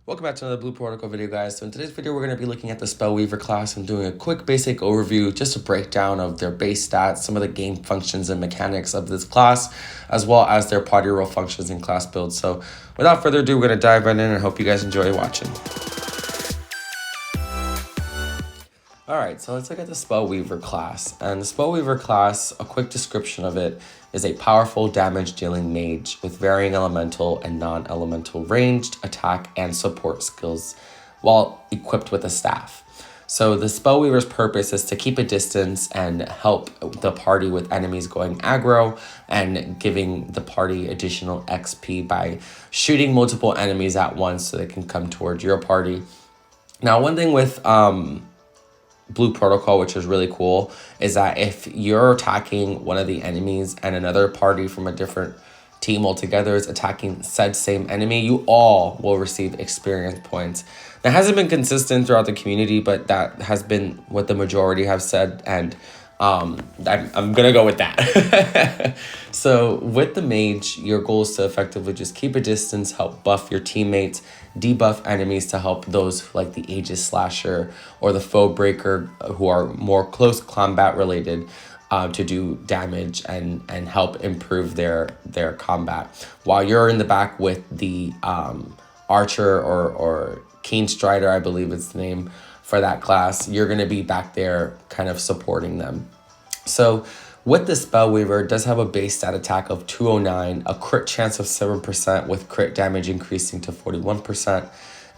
Welcome back to another Blue Protocol video, guys. So in today's video, we're going to be looking at the Spellweaver class and doing a quick basic overview, just a breakdown of their base stats, some of the game functions and mechanics of this class, as well as their party role functions and class builds. So without further ado, we're going to dive right in and hope you guys enjoy watching. Alright, so let's look at the Spellweaver class. And the Spellweaver class, a quick description of it, is a powerful damage-dealing mage with varying elemental and non-elemental ranged, attack, and support skills while equipped with a staff. So the Spellweaver's purpose is to keep a distance and help the party with enemies going aggro and giving the party additional XP by shooting multiple enemies at once so they can come towards your party. Now, one thing with Blue Protocol, which is really cool, is that if you're attacking one of the enemies and another party from a different team altogether is attacking said same enemy, you all will receive experience points. That hasn't been consistent throughout the community, but that has been what the majority have said, and I'm gonna go with that. So with the mage, your goal is to effectively just keep a distance, help buff your teammates, debuff enemies to help those like the Aegis Slasher or the Foe Breaker who are more close combat related to do damage and help improve their combat. While you're in the back with the Archer or Keen Strider, I believe it's the name for that class, you're going to be back there kind of supporting them. So with the Spellweaver, it does have a base stat attack of 209, a crit chance of 7% with crit damage increasing to 41%.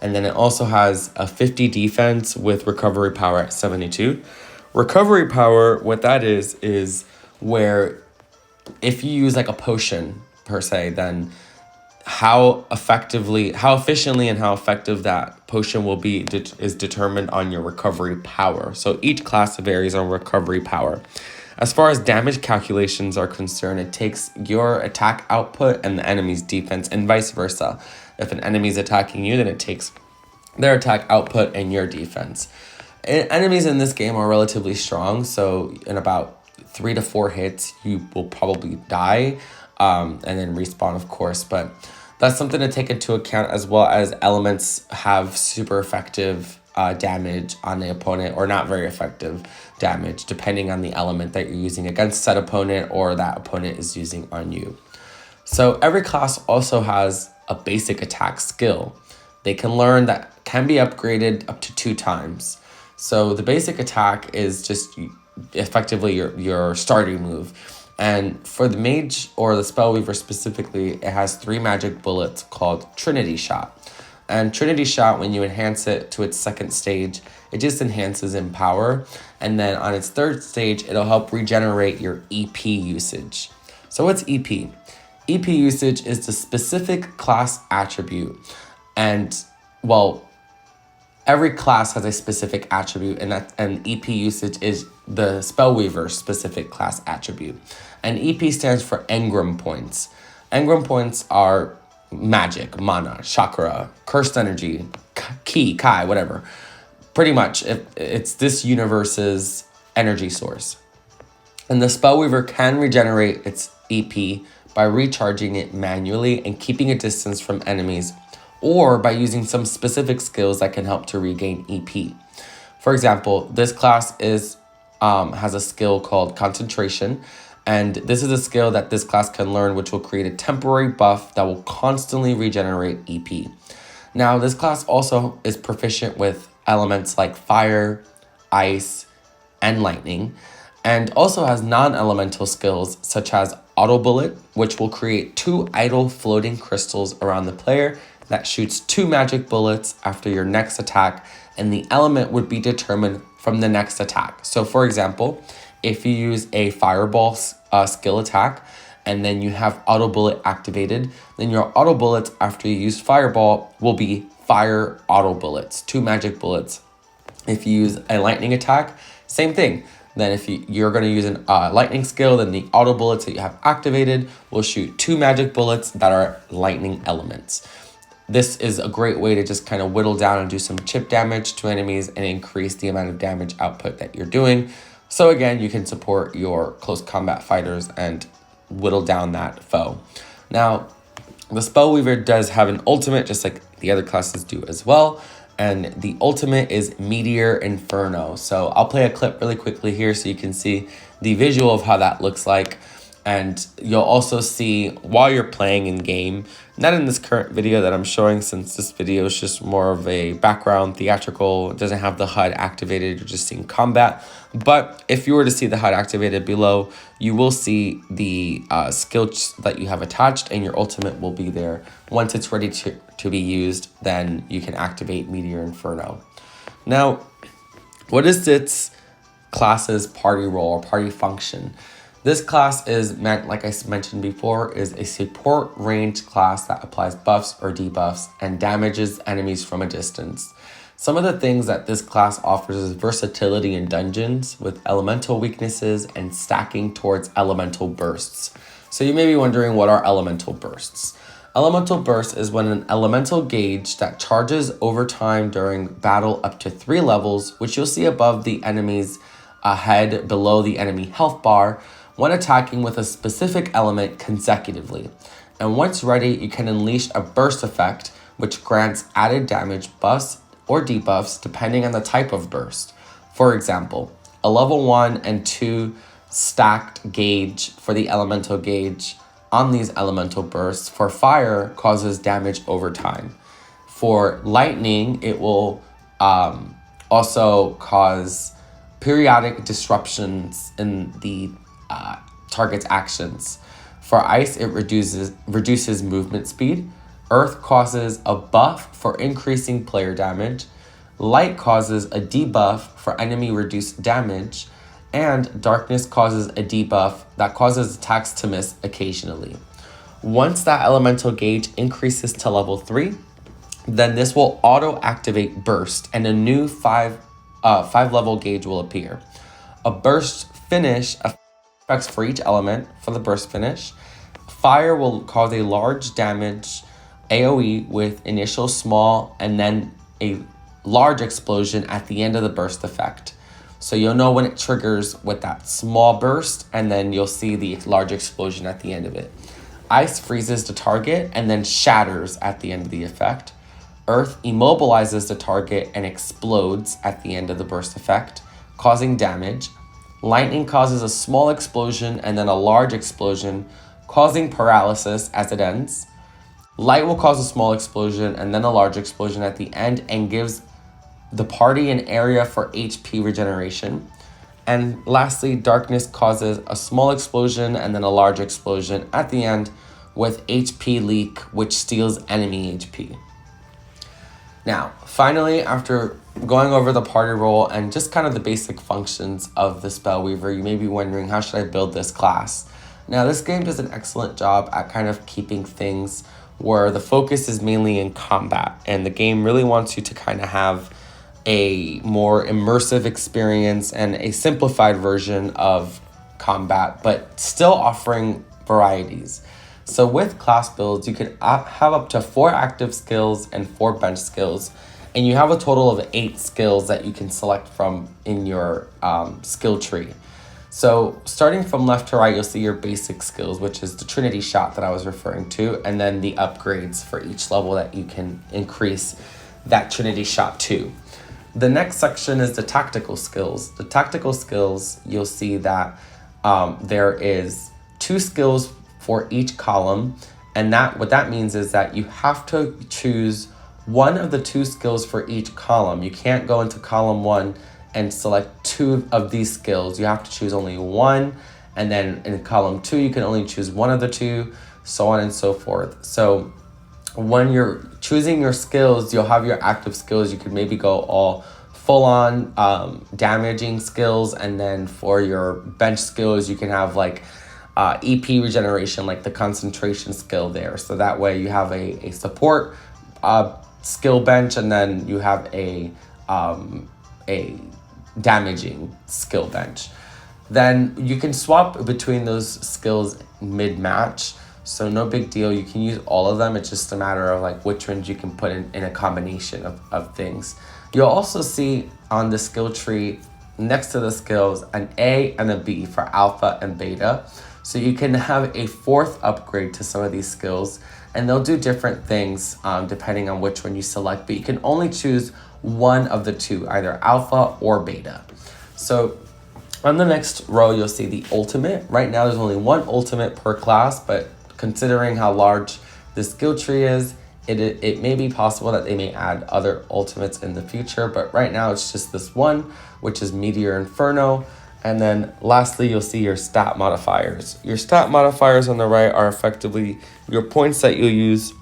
And then it also has a 50 defense with recovery power at 72. Recovery power, what that is where if you use like a potion per se, then how efficiently and how effective that potion will be is determined on your recovery power. So each class varies on recovery power. As far as damage calculations are concerned, it takes your attack output and the enemy's defense and vice versa. If an enemy is attacking you, then it takes their attack output and your defense. Enemies in this game are relatively strong, so in about 3 to 4 hits, you will probably die and then respawn, of course. But that's something to take into account, as well as elements have super effective damage on the opponent or not very effective damage, depending on the element that you're using against said opponent or that opponent is using on you. So every class also has a basic attack skill. They can learn that can be upgraded up to 2 times. So the basic attack is just effectively your starting move. And for the mage or the Spellweaver specifically, it has 3 magic bullets called Trinity Shot. And Trinity Shot, when you enhance it to its 2nd stage, it just enhances in power. And then on its 3rd stage, it'll help regenerate your EP usage. So what's EP? EP usage is the specific class attribute. And, well, every class has a specific attribute, and EP usage is the Spellweaver specific class attribute. And EP stands for Engram points. Engram points are magic, mana, chakra, cursed energy, ki, kai, whatever. Pretty much, it's this universe's energy source. And the Spellweaver can regenerate its EP by recharging it manually and keeping a distance from enemies, or by using some specific skills that can help to regain EP. For example, this class has a skill called Concentration, and this is a skill that this class can learn, which will create a temporary buff that will constantly regenerate EP. Now, this class also is proficient with elements like fire, ice, and lightning, and also has non-elemental skills such as Auto Bullet, which will create 2 idle floating crystals around the player that shoots 2 magic bullets after your next attack, and the element would be determined from the next attack. So for example, if you use a fireball skill attack and then you have Auto Bullet activated, then your Auto Bullets after you use fireball will be fire Auto Bullets, 2 magic bullets. If you use a lightning attack, same thing. Then if you're going to use a lightning skill, then the Auto Bullets that you have activated will shoot 2 magic bullets that are lightning elements. This is a great way to just kind of whittle down and do some chip damage to enemies and increase the amount of damage output that you're doing. So again, you can support your close combat fighters and whittle down that foe. Now, the Spellweaver does have an ultimate, just like the other classes do as well. And the ultimate is Meteor Inferno. So I'll play a clip really quickly here so you can see the visual of how that looks like. And you'll also see while you're playing in game, not in this current video that I'm showing, since this video is just more of a background theatrical, it doesn't have the HUD activated, you're just seeing combat. But if you were to see the HUD activated below, you will see the skills that you have attached, and your ultimate will be there. Once it's ready to be used, then you can activate Meteor Inferno. Now, what is its class's party role or party function? This class is meant, like I mentioned before, is a support range class that applies buffs or debuffs and damages enemies from a distance. Some of the things that this class offers is versatility in dungeons with elemental weaknesses and stacking towards elemental bursts. So you may be wondering, what are elemental bursts? Elemental burst is when an elemental gauge that charges over time during battle up to 3 levels, which you'll see above the enemy's head below the enemy health bar, when attacking with a specific element consecutively. And once ready, you can unleash a burst effect, which grants added damage buffs or debuffs depending on the type of burst. For example, a level 1 and 2 stacked gauge for the elemental gauge on these elemental bursts for fire causes damage over time. For lightning, it will also cause periodic disruptions in the target's actions. For ice, it reduces movement speed. Earth causes a buff for increasing player damage. Light causes a debuff for enemy reduced damage. And darkness causes a debuff that causes attacks to miss occasionally. Once that elemental gauge increases to level 3, then this will auto-activate burst and a new 5 level gauge will appear. A burst finish effects for each element. For the burst finish, fire will cause a large damage AoE with initial small and then a large explosion at the end of the burst effect. So you'll know when it triggers with that small burst, and then you'll see the large explosion at the end of it. Ice freezes the target and then shatters at the end of the effect. Earth immobilizes the target and explodes at the end of the burst effect, causing damage. Lightning causes a small explosion and then a large explosion, causing paralysis as it ends. Light will cause a small explosion and then a large explosion at the end and gives the party an area for HP regeneration. And lastly, darkness causes a small explosion and then a large explosion at the end with HP leak, which steals enemy HP. Now, finally, after going over the party role and just kind of the basic functions of the Spellweaver, you may be wondering, how should I build this class? Now, this game does an excellent job at kind of keeping things where the focus is mainly in combat, and the game really wants you to kind of have a more immersive experience and a simplified version of combat, but still offering varieties. So with class builds, you can have up to 4 active skills and 4 bench skills, and you have a total of 8 skills that you can select from in your skill tree. So starting from left to right, you'll see your basic skills, which is the Trinity Shot that I was referring to, and then the upgrades for each level that you can increase that Trinity Shot to. The next section is the tactical skills. The tactical skills, you'll see that there is 2 skills for each column, and what that means is that you have to choose one of the 2 skills for each column. You can't go into column 1 and select 2 of these skills. You have to choose only one, and then in column 2 you can only choose one of the 2, so on and so forth. So when you're choosing your skills, you'll have your active skills. You could maybe go all full-on damaging skills, and then for your bench skills you can have like EP regeneration, like the concentration skill there. So that way you have a support skill bench, and then you have a damaging skill bench. Then you can swap between those skills mid-match, so no big deal. You can use all of them. It's just a matter of like which ones you can put in a combination of things. You'll also see on the skill tree next to the skills an A and a B for alpha and beta. So you can have a 4th upgrade to some of these skills. and they'll do different things depending on which one you select, but you can only choose one of the two, either alpha or beta. So on the next row, you'll see the ultimate. Right now, there's only one ultimate per class, but considering how large this skill tree is, it may be possible that they may add other ultimates in the future, but right now it's just this one, which is Meteor Inferno. And then lastly, you'll see your stat modifiers. Your stat modifiers on the right are effectively your points that you'll use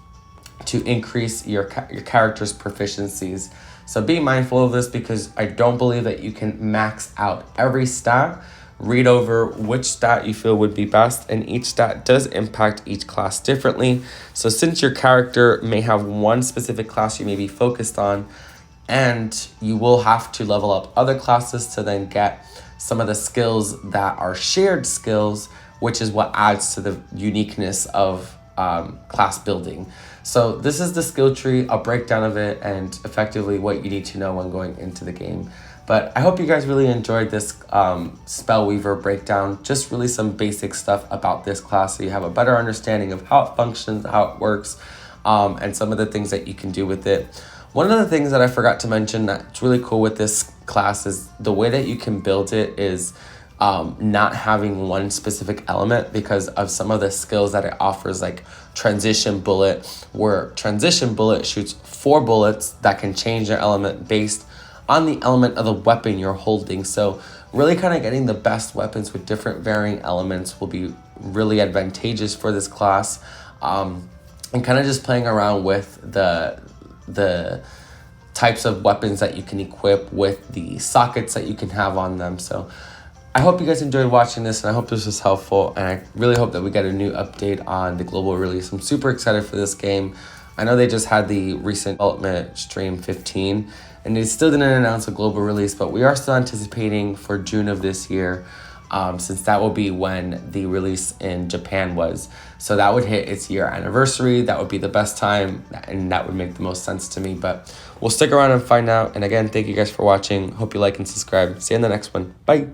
to increase your character's proficiencies. So be mindful of this, because I don't believe that you can max out every stat. Read over which stat you feel would be best, and each stat does impact each class differently. So since your character may have one specific class you may be focused on, and you will have to level up other classes to then get some of the skills that are shared skills, which is what adds to the uniqueness of class building. So this is the skill tree, a breakdown of it, and effectively what you need to know when going into the game. But I hope you guys really enjoyed this Spellweaver breakdown, just really some basic stuff about this class so you have a better understanding of how it functions, how it works, and some of the things that you can do with it. One of the things that I forgot to mention that's really cool with this class is the way that you can build it is not having one specific element, because of some of the skills that it offers, like Transition Bullet, where Transition Bullet shoots 4 bullets that can change their element based on the element of the weapon you're holding. So really kind of getting the best weapons with different varying elements will be really advantageous for this class, and kind of just playing around with the types of weapons that you can equip with the sockets that you can have on them. So I hope you guys enjoyed watching this, and I hope this was helpful, and I really hope that we get a new update on the global release. I'm super excited for this game. I know they just had the recent Ultimate Stream 15, and they still didn't announce a global release, but we are still anticipating for June of this year, since that will be when the release in Japan was. So that would hit its year anniversary. That would be the best time, and that would make the most sense to me. But we'll stick around and find out. And again, thank you guys for watching. Hope you like and subscribe. See you in the next one. Bye.